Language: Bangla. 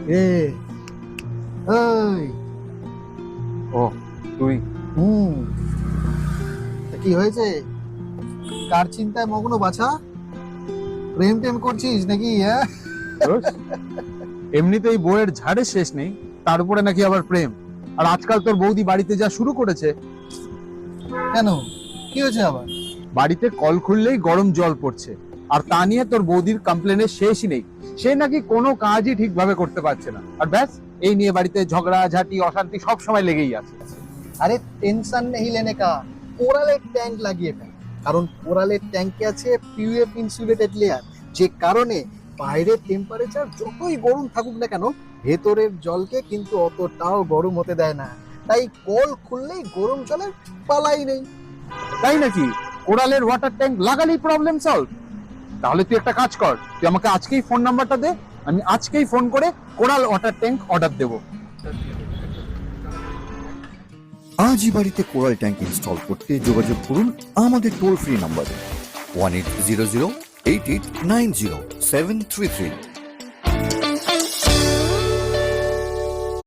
এ এই ও তুই তা কি হয়েছে? কার চিন্তায় মগ্ন বাছা? প্রেম টেম করছিস নাকি? হ্যাঁ, দোষ? এমনিতেই বইয়ের ঝাড়ের শেষ নেই, তার উপরে নাকি আবার প্রেম। আর আজকাল তোর বৌদি বাড়িতে যা শুরু করেছে। কেন, কি হয়েছে আবার? বাড়িতে কল খুললেই গরম জল পড়ছে, আর তা নিয়ে তোর বৌদির কমপ্লেনের শেষই নেই। সে নাকি কোনো কাজই ঠিকভাবে করতে পারছে না, আর ব্যাস এই নিয়ে বাড়িতে ঝগড়া ঝাঁটি অশান্তি সব সময় লেগেই আছে। আরে টেনশন নেই লেনে কা, কোরালের ট্যাঙ্ক লাগিয়ে ফেল। কারণ কোরালের ট্যাঙ্কে আছে পিউএফ ইনসুলেটেড লেয়ার, যে কারণে বাইরের টেম্পারেচার যতই গরম থাকুক না কেন, ভেতরের জলকে কিন্তু অতটাও গরম হতে দেয় না। তাই কল খুললেই গরম জলের পালাই নেই। তাই নাকি? কোরালের ওয়াটার ট্যাঙ্ক লাগালেই প্রবলেম সলভ? তাহলে তুই একটা কাজ কর, তুই আমাকে আজকেই ফোন নাম্বারটা দে, আমি আজকেই ফোন করে কোরাল ওয়াটার ট্যাঙ্ক অর্ডার দেবো। আজই বাড়িতে কোরাল ট্যাঙ্ক ইনস্টল করতে যোগাযোগ করুন আমাদের টোল ফ্রি নাম্বারে 1800 8890 733।